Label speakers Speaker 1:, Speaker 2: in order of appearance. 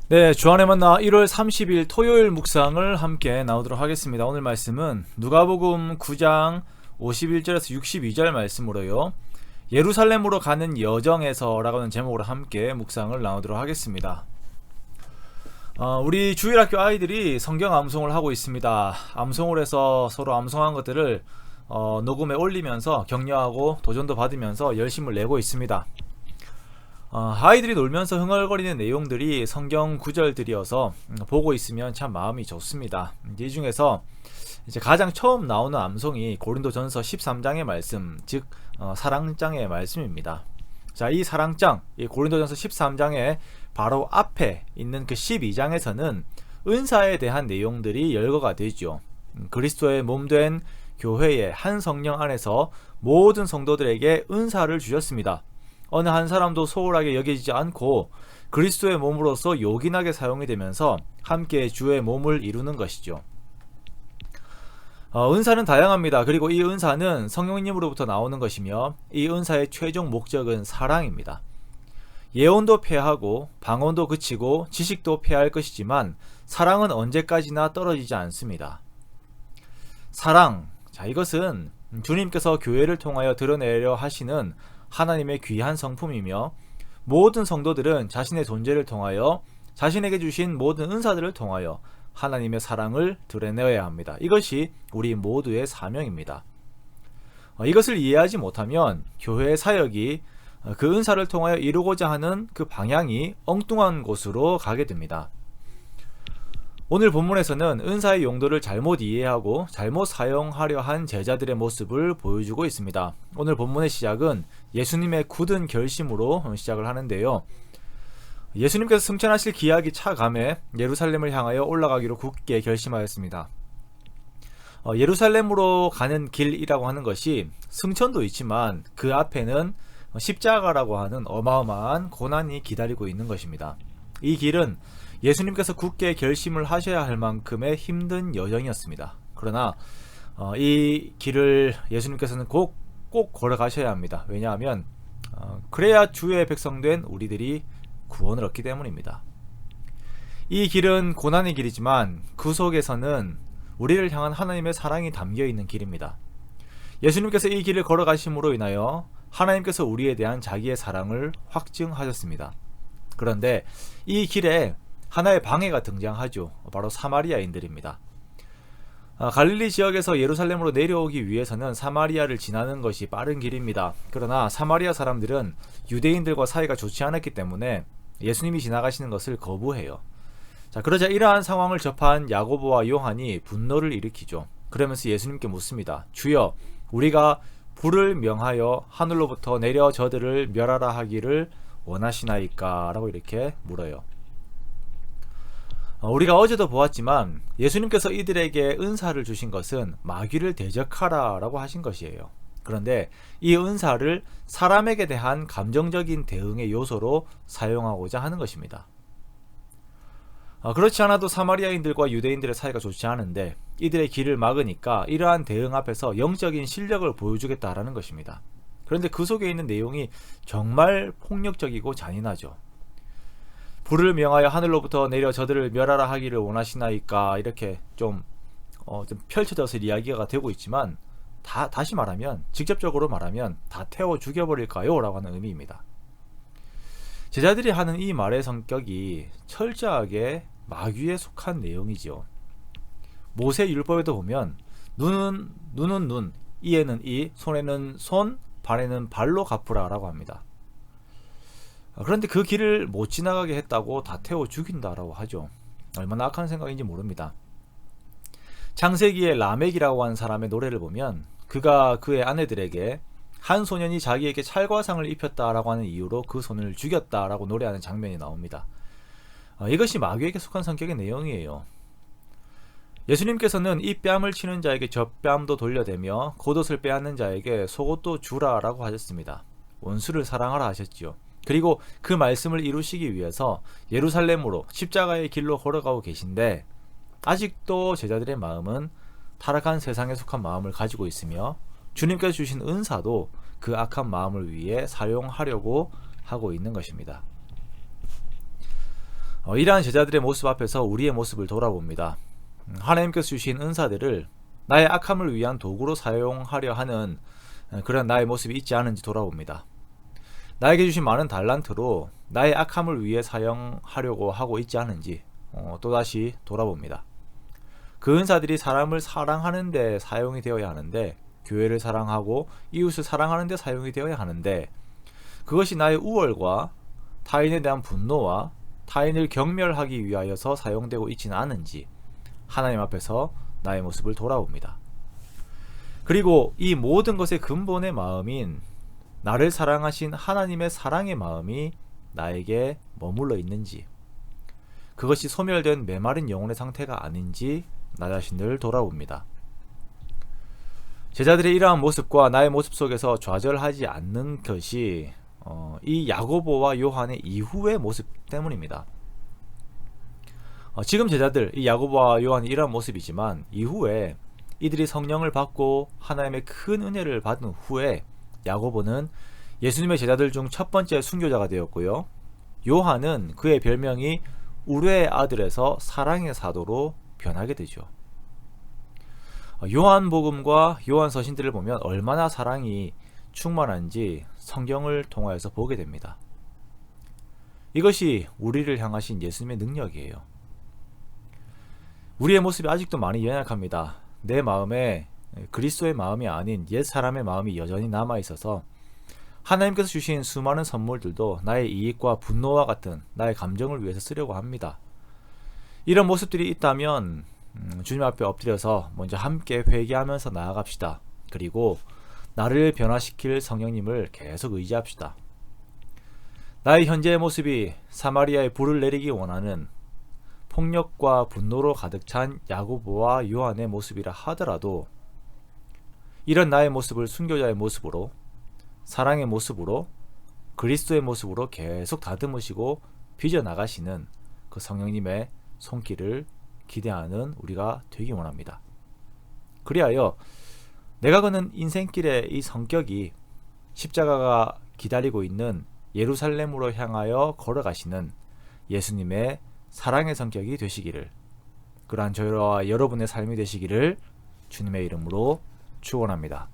Speaker 1: 네, 주안의 만나 1월 30일 토요일 묵상을 함께 나오도록 하겠습니다. 오늘 말씀은 누가복음 9장 51절에서 62절 말씀으로요. 예루살렘으로 가는 여정에서 라고 하는 제목으로 함께 묵상을 나오도록 하겠습니다. 우리 주일학교 아이들이 성경 암송을 하고 있습니다. 암송을 해서 서로 암송한 것들을 녹음에 올리면서 격려하고 도전도 받으면서 열심을 내고 있습니다. 아이들이 놀면서 흥얼거리는 내용들이 성경 구절들이어서 보고 있으면 참 마음이 좋습니다. 이 중에서 이제 가장 처음 나오는 암송이 고린도전서 13장의 말씀, 즉 사랑장의 말씀입니다. 자, 이 사랑장, 이 고린도전서 13장의 바로 앞에 있는 그 12장에서는 은사에 대한 내용들이 열거가 되죠. 그리스도의 몸된 교회의 한 성령 안에서 모든 성도들에게 은사를 주셨습니다. 어느 한 사람도 소홀하게 여기지 않고 그리스도의 몸으로서 요긴하게 사용이 되면서 함께 주의 몸을 이루는 것이죠. 은사는 다양합니다. 그리고 이 은사는 성령님으로부터 나오는 것이며 이 은사의 최종 목적은 사랑입니다. 예언도 폐하고 방언도 그치고 지식도 폐할 것이지만 사랑은 언제까지나 떨어지지 않습니다. 사랑, 자, 이것은 주님께서 교회를 통하여 드러내려 하시는 하나님의 귀한 성품이며 모든 성도들은 자신의 존재를 통하여 자신에게 주신 모든 은사들을 통하여 하나님의 사랑을 드러내야 합니다. 이것이 우리 모두의 사명입니다. 이것을 이해하지 못하면 교회의 사역이 그 은사를 통하여 이루고자 하는 그 방향이 엉뚱한 곳으로 가게 됩니다. 오늘 본문에서는 은사의 용도를 잘못 이해하고 잘못 사용하려 한 제자들의 모습을 보여주고 있습니다. 오늘 본문의 시작은 예수님의 굳은 결심으로 시작을 하는데요. 예수님께서 승천하실 기약이 차감해 예루살렘을 향하여 올라가기로 굳게 결심하였습니다. 예루살렘으로 가는 길이라고 하는 것이 승천도 있지만 그 앞에는 십자가라고 하는 어마어마한 고난이 기다리고 있는 것입니다. 이 길은 예수님께서 굳게 결심을 하셔야 할 만큼의 힘든 여정이었습니다. 그러나 이 길을 예수님께서는 꼭 걸어가셔야 합니다. 왜냐하면 그래야 주의 백성된 우리들이 구원을 얻기 때문입니다. 이 길은 고난의 길이지만 그 속에서는 우리를 향한 하나님의 사랑이 담겨있는 길입니다. 예수님께서 이 길을 걸어가심으로 인하여 하나님께서 우리에 대한 자기의 사랑을 확증하셨습니다. 그런데 이 길에 하나의 방해가 등장하죠. 바로 사마리아인들입니다. 갈릴리 지역에서 예루살렘으로 내려오기 위해서는 사마리아를 지나는 것이 빠른 길입니다. 그러나 사마리아 사람들은 유대인들과 사이가 좋지 않았기 때문에 예수님이 지나가시는 것을 거부해요. 자, 그러자 이러한 상황을 접한 야고보와 요한이 분노를 일으키죠. 그러면서 예수님께 묻습니다. 주여, 우리가 불을 명하여 하늘로부터 내려 저들을 멸하라 하기를 원하시나이까? 라고 이렇게 물어요. 우리가 어제도 보았지만 예수님께서 이들에게 은사를 주신 것은 마귀를 대적하라 라고 하신 것이에요. 그런데 이 은사를 사람에게 대한 감정적인 대응의 요소로 사용하고자 하는 것입니다. 그렇지 않아도 사마리아인들과 유대인들의 사이가 좋지 않은데 이들의 길을 막으니까 이러한 대응 앞에서 영적인 실력을 보여주겠다라는 것입니다. 그런데 그 속에 있는 내용이 정말 폭력적이고 잔인하죠. 불을 명하여 하늘로부터 내려 저들을 멸하라 하기를 원하시나이까? 이렇게 좀 펼쳐져서 이야기가 되고 있지만 다시 말하면, 직접적으로 말하면 다 태워 죽여버릴까요? 라고 하는 의미입니다. 제자들이 하는 이 말의 성격이 철저하게 마귀에 속한 내용이죠. 모세 율법에도 보면 눈은 눈, 이에는 이, 손에는 손, 발에는 발로 갚으라 라고 합니다. 그런데 그 길을 못 지나가게 했다고 다 태워 죽인다라고 하죠. 얼마나 악한 생각인지 모릅니다. 창세기의 라멕이라고 하는 사람의 노래를 보면 그가 그의 아내들에게 한 소년이 자기에게 찰과상을 입혔다라고 하는 이유로 그 소년을 죽였다라고 노래하는 장면이 나옵니다. 이것이 마귀에게 속한 성격의 내용이에요. 예수님께서는 이 뺨을 치는 자에게 저 뺨도 돌려대며 겉옷을 빼앗는 자에게 속옷도 주라라고 하셨습니다. 원수를 사랑하라 하셨지요. 그리고 그 말씀을 이루시기 위해서 예루살렘으로 십자가의 길로 걸어가고 계신데 아직도 제자들의 마음은 타락한 세상에 속한 마음을 가지고 있으며 주님께서 주신 은사도 그 악한 마음을 위해 사용하려고 하고 있는 것입니다. 이러한 제자들의 모습 앞에서 우리의 모습을 돌아봅니다. 하나님께서 주신 은사들을 나의 악함을 위한 도구로 사용하려 하는 그런 나의 모습이 있지 않은지 돌아봅니다. 나에게 주신 많은 달란트로 나의 악함을 위해 사용하려고 하고 있지 않은지 또다시 돌아봅니다. 그 은사들이 사람을 사랑하는 데 사용이 되어야 하는데, 교회를 사랑하고 이웃을 사랑하는 데 사용이 되어야 하는데, 그것이 나의 우월과 타인에 대한 분노와 타인을 경멸하기 위하여서 사용되고 있지는 않은지 하나님 앞에서 나의 모습을 돌아봅니다. 그리고 이 모든 것의 근본의 마음인 나를 사랑하신 하나님의 사랑의 마음이 나에게 머물러 있는지, 그것이 소멸된 메마른 영혼의 상태가 아닌지 나 자신을 돌아봅니다. 제자들의 이러한 모습과 나의 모습 속에서 좌절하지 않는 것이 이 야고보와 요한의 이후의 모습 때문입니다. 지금 제자들, 이 야고보와 요한이 이러한 모습이지만, 이후에 이들이 성령을 받고 하나님의 큰 은혜를 받은 후에 야고보는 예수님의 제자들 중 첫 번째 순교자가 되었고요, 요한은 그의 별명이 우레의 아들에서 사랑의 사도로 변하게 되죠. 요한복음과 요한서신들을 보면 얼마나 사랑이 충만한지 성경을 통하여서 보게 됩니다. 이것이 우리를 향하신 예수님의 능력이에요. 우리의 모습이 아직도 많이 연약합니다. 내 마음에 그리스도의 마음이 아닌 옛 사람의 마음이 여전히 남아있어서 하나님께서 주신 수많은 선물들도 나의 이익과 분노와 같은 나의 감정을 위해서 쓰려고 합니다. 이런 모습들이 있다면 주님 앞에 엎드려서 먼저 함께 회개하면서 나아갑시다. 그리고 나를 변화시킬 성령님을 계속 의지합시다. 나의 현재의 모습이 사마리아에 불을 내리기 원하는 폭력과 분노로 가득 찬 야고보와 요한의 모습이라 하더라도, 이런 나의 모습을 순교자의 모습으로, 사랑의 모습으로, 그리스도의 모습으로 계속 다듬으시고 빚어나가시는 그 성령님의 손길을 기대하는 우리가 되기 원합니다. 그리하여 내가 걷는 인생길의 이 성격이 십자가가 기다리고 있는 예루살렘으로 향하여 걸어가시는 예수님의 사랑의 성격이 되시기를, 그러한 저와 여러분의 삶이 되시기를 주님의 이름으로 축원합니다.